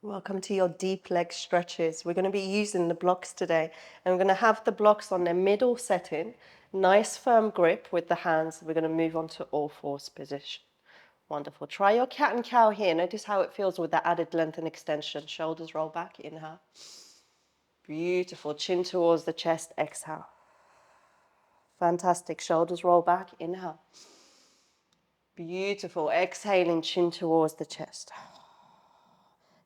Welcome to your deep leg stretches. We're going to be using the blocks today, and we're going to have the blocks on their middle setting, nice firm grip with the hands. We're going to move on to all fours position. Wonderful. Try your cat and cow here. Notice how it feels with that added length and extension. Shoulders roll back, inhale. Beautiful. Chin towards the chest, exhale. Fantastic. Shoulders roll back, inhale. Beautiful. Exhaling, chin towards the chest.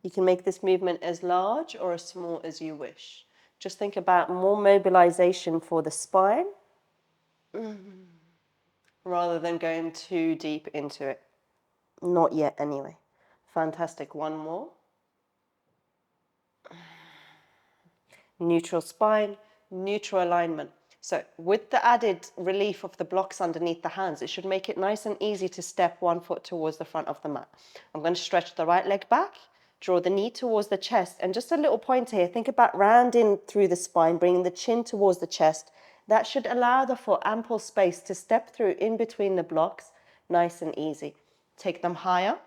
You can make this movement as large or as small as you wish. Just think about more mobilization for the spine rather than going too deep into it. Not yet, anyway. Fantastic. One more. Neutral spine, neutral alignment. So with the added relief of the blocks underneath the hands, it should make it nice and easy to step 1 foot towards the front of the mat. I'm going to stretch the right leg back, draw the knee towards the chest, and just a little pointer here. Think about rounding through the spine, bringing the chin towards the chest. That should allow the foot ample space to step through in between the blocks, nice and easy. Take them higher,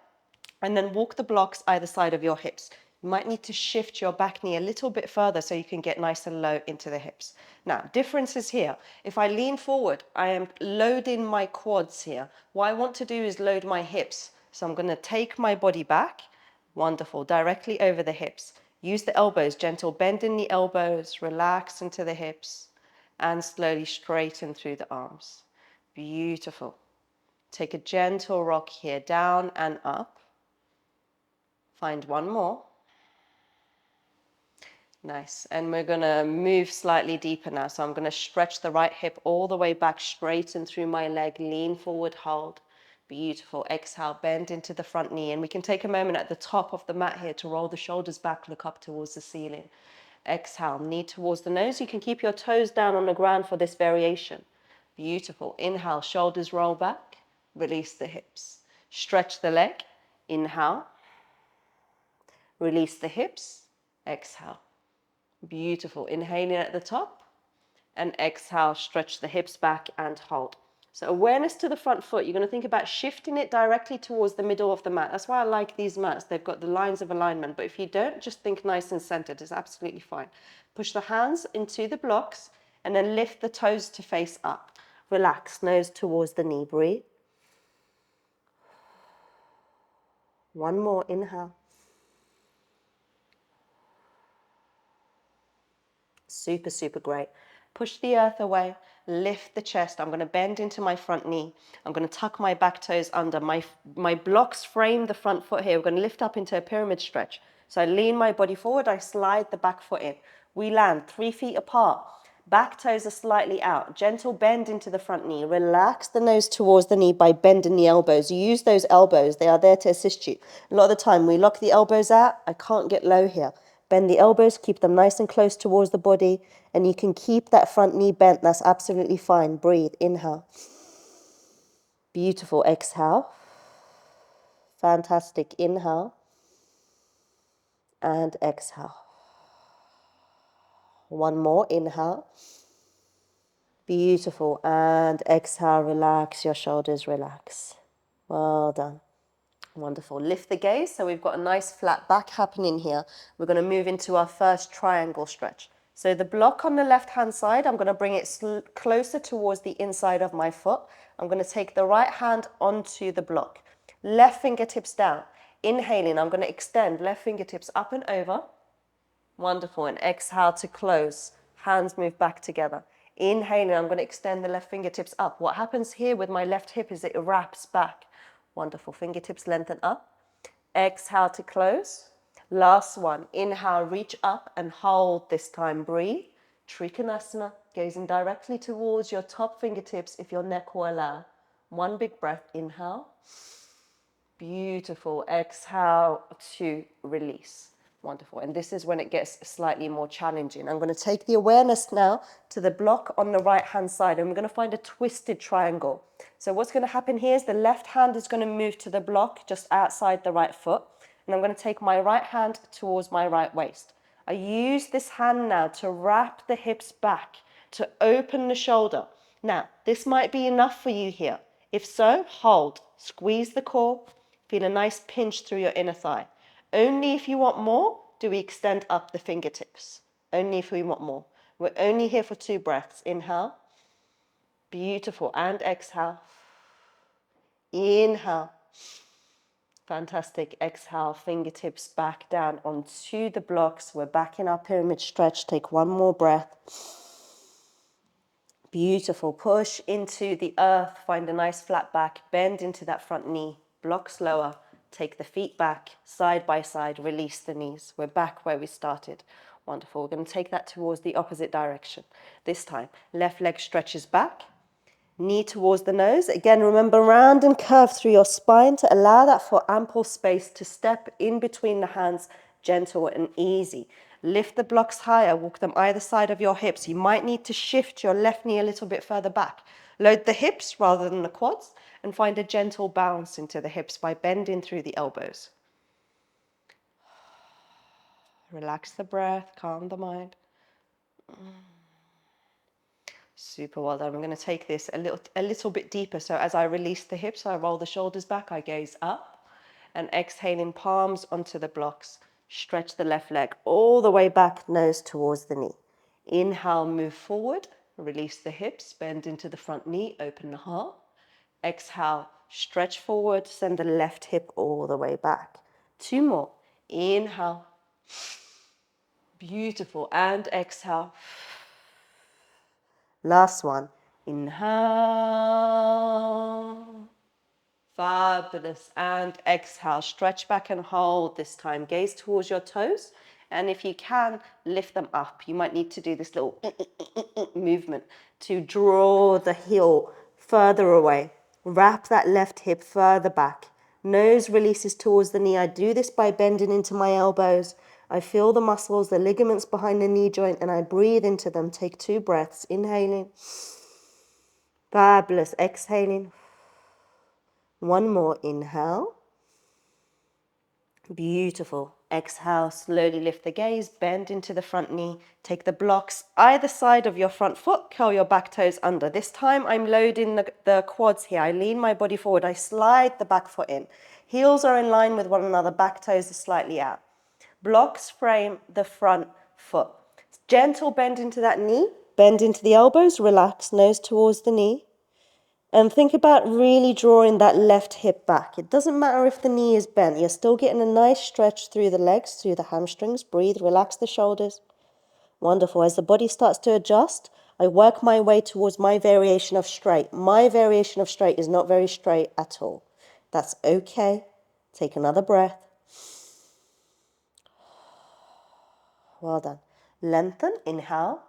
and then walk the blocks either side of your hips. You might need to shift your back knee a little bit further so you can get nice and low into the hips. Now, differences here. If I lean forward, I am loading my quads here. What I want to do is load my hips. So I'm going to take my body back. Wonderful. Directly over the hips. Use the elbows, gentle bend in the elbows, relax into the hips, and slowly straighten through the arms. Beautiful. Take a gentle rock here, down and up. Find one more. Nice. And we're going to move slightly deeper now. So I'm going to stretch the right hip all the way back, straighten through my leg, lean forward, hold. Beautiful. Exhale, bend into the front knee. And we can take a moment at the top of the mat here to roll the shoulders back, look up towards the ceiling. Exhale, knee towards the nose. You can keep your toes down on the ground for this variation. Beautiful. Inhale, shoulders roll back, release the hips. Stretch the leg. Inhale. Release the hips, exhale. Beautiful. Inhaling at the top and exhale, stretch the hips back and hold. So awareness to the front foot. You're going to think about shifting it directly towards the middle of the mat. That's why I like these mats. They've got the lines of alignment. But if you don't, just think nice and centered. It's absolutely fine. Push the hands into the blocks and then lift the toes to face up. Relax, nose towards the knee. Breathe. One more. Inhale. Super, super great. Push the earth away, lift the chest. I'm going to bend into my front knee. I'm going to tuck my back toes under. My blocks frame the front foot here. We're going to lift up into a pyramid stretch. So I lean my body forward, I slide the back foot in. We land 3 feet apart. Back toes are slightly out. Gentle bend into the front knee. Relax the nose towards the knee by bending the elbows. Use those elbows. They are there to assist you. A lot of the time we lock the elbows out. I can't get low here. Bend the elbows, keep them nice and close towards the body, and you can keep that front knee bent. That's absolutely fine. Breathe. Inhale. Beautiful. Exhale. Fantastic. Inhale. And exhale. One more. Inhale. Beautiful. And exhale. Relax your shoulders. Relax. Well done. Wonderful. Lift the gaze. So we've got a nice flat back happening here. We're going to move into our first triangle stretch. So the block on the left-hand side, I'm going to bring it closer towards the inside of my foot. I'm going to take the right hand onto the block. Left fingertips down. Inhaling, I'm going to extend left fingertips up and over. Wonderful. And exhale to close. Hands move back together. Inhaling, I'm going to extend the left fingertips up. What happens here with my left hip is it wraps back. Wonderful. Fingertips lengthen up. Exhale to close. Last one. Inhale, reach up and hold this time. Breathe. Trikonasana, gazing directly towards your top fingertips if your neck will allow. One big breath. Inhale. Beautiful. Exhale to release. Wonderful. And this is when it gets slightly more challenging. I'm going to take the awareness now to the block on the right-hand side, and we're going to find a twisted triangle. So what's going to happen here is the left hand is going to move to the block just outside the right foot, and I'm going to take my right hand towards my right waist. I use this hand now to wrap the hips back, to open the shoulder. Now, this might be enough for you here. If so, hold. Squeeze the core. Feel a nice pinch through your inner thigh. Only if you want more do we extend up the fingertips. Only if we want more. We're only here for 2 breaths. Inhale. Beautiful. And exhale. Inhale. Fantastic. Exhale. Fingertips back down onto the blocks. We're back in our pyramid stretch. Take one more breath. Beautiful. Push into the earth. Find a nice flat back. Bend into that front knee. Blocks lower. Take the feet back, side by side. Release the knees. We're back where we started. Wonderful. We're going to take that towards the opposite direction. This time, left leg stretches back. Knee towards the nose. Again, remember, round and curve through your spine to allow that for ample space to step in between the hands, gentle and easy. Lift the blocks higher, walk them either side of your hips. You might need to shift your left knee a little bit further back. Load the hips rather than the quads and find a gentle bounce into the hips by bending through the elbows. Relax the breath, calm the mind. Super well done. I'm going to take this a little bit deeper. So as I release the hips, I roll the shoulders back, I gaze up, and exhaling palms onto the blocks. Stretch the left leg all the way back, nose towards the knee. Inhale, move forward, release the hips, bend into the front knee, open the heart. Exhale, stretch forward, send the left hip all the way back. 2 more. Inhale. Beautiful. And exhale. Last one. Inhale. Fabulous. And exhale. Stretch back and hold this time. Gaze towards your toes. And if you can, lift them up. You might need to do this little movement to draw the heel further away. Wrap that left hip further back. Nose releases towards the knee. I do this by bending into my elbows. I feel the muscles, the ligaments behind the knee joint, and I breathe into them. Take 2 breaths. Inhaling. Fabulous. Exhaling. One more. Inhale. Beautiful. Exhale. Slowly lift the gaze. Bend into the front knee. Take the blocks either side of your front foot. Curl your back toes under. This time I'm loading the quads here. I lean my body forward. I slide the back foot in. Heels are in line with one another. Back toes are slightly out. Blocks frame the front foot. Gentle bend into that knee. Bend into the elbows. Relax. Nose towards the knee. And think about really drawing that left hip back. It doesn't matter if the knee is bent. You're still getting a nice stretch through the legs, through the hamstrings. Breathe. Relax the shoulders. Wonderful. As the body starts to adjust, I work my way towards my variation of straight. My variation of straight is not very straight at all. That's okay. Take another breath. Well done. Lengthen, inhale.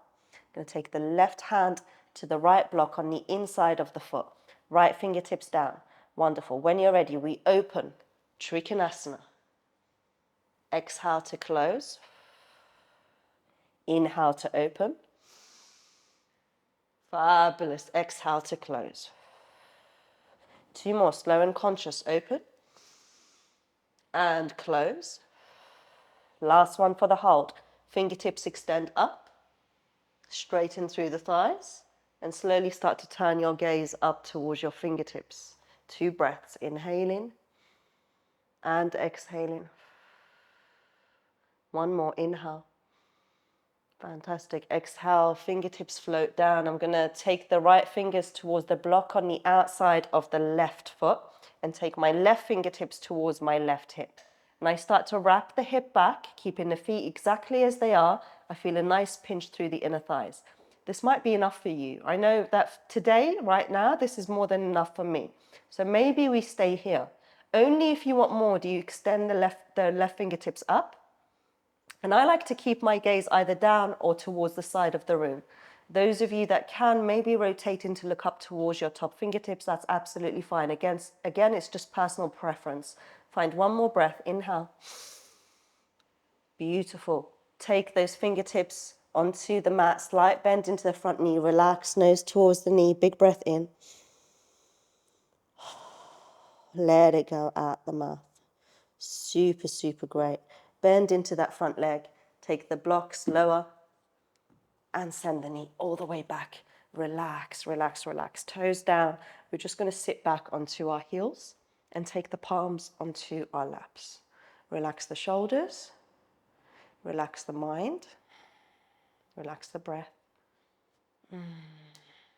Going to take the left hand to the right block on the inside of the foot. Right fingertips down. Wonderful. When you're ready, we open. Trikonasana. Exhale to close. Inhale to open. Fabulous. Exhale to close. 2 more. Slow and conscious. Open. And close. Last one for the hold. Fingertips extend up, straighten through the thighs, and slowly start to turn your gaze up towards your fingertips. 2 breaths, inhaling and exhaling. One more, inhale. Fantastic. Exhale, fingertips float down. I'm going to take the right fingers towards the block on the outside of the left foot and take my left fingertips towards my left hip. And I start to wrap the hip back, keeping the feet exactly as they are. I feel a nice pinch through the inner thighs. This might be enough for you. I know that today, right now, this is more than enough for me. So maybe we stay here. Only if you want more do you extend the left fingertips up. And I like to keep my gaze either down or towards the side of the room. Those of you that can, maybe rotating to look up towards your top fingertips, that's absolutely fine. Again, it's just personal preference. Find one more breath. Inhale. Beautiful. Take those fingertips onto the mat. Slight bend into the front knee. Relax, nose towards the knee. Big breath in. Let it go out the mouth. Super, super great. Bend into that front leg. Take the blocks lower and send the knee all the way back. Relax, relax, relax. Toes down. We're just going to sit back onto our heels and take the palms onto our laps. Relax the shoulders, relax the mind, relax the breath.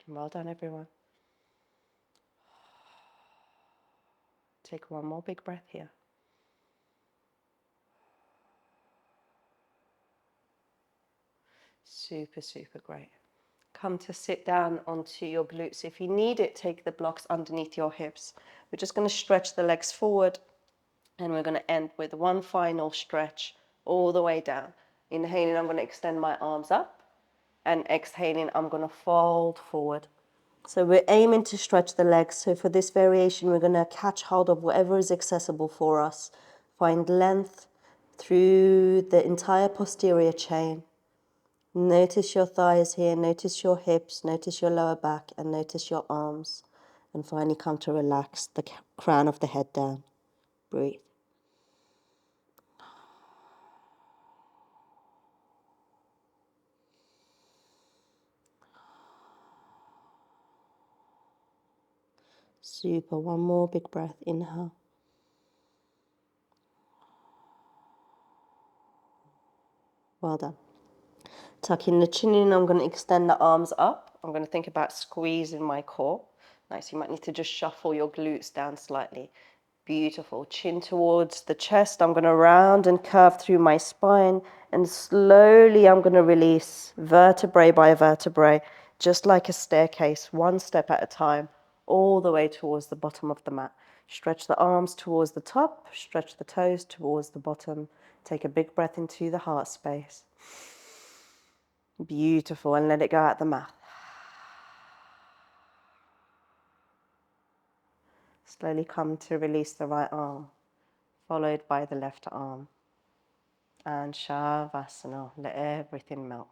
Well done, everyone. Take one more big breath here. Super, super great. Come to sit down onto your glutes. If you need it, take the blocks underneath your hips. We're just going to stretch the legs forward, and we're going to end with one final stretch all the way down. Inhaling, I'm going to extend my arms up, and exhaling, I'm going to fold forward. So we're aiming to stretch the legs. So for this variation, we're going to catch hold of whatever is accessible for us. Find length through the entire posterior chain. Notice your thighs here, notice your hips, notice your lower back, and notice your arms. And finally come to relax the crown of the head down. Breathe. Super. One more big breath. Inhale. Well done. Tucking the chin in, I'm going to extend the arms up. I'm going to think about squeezing my core. Nice, you might need to just shuffle your glutes down slightly. Beautiful. Chin towards the chest. I'm going to round and curve through my spine, and slowly I'm going to release vertebrae by vertebrae, just like a staircase, one step at a time, all the way towards the bottom of the mat. Stretch the arms towards the top, stretch the toes towards the bottom. Take a big breath into the heart space. Beautiful, and let it go out the mouth. Slowly come to release the right arm, followed by the left arm. And Shavasana, let everything melt.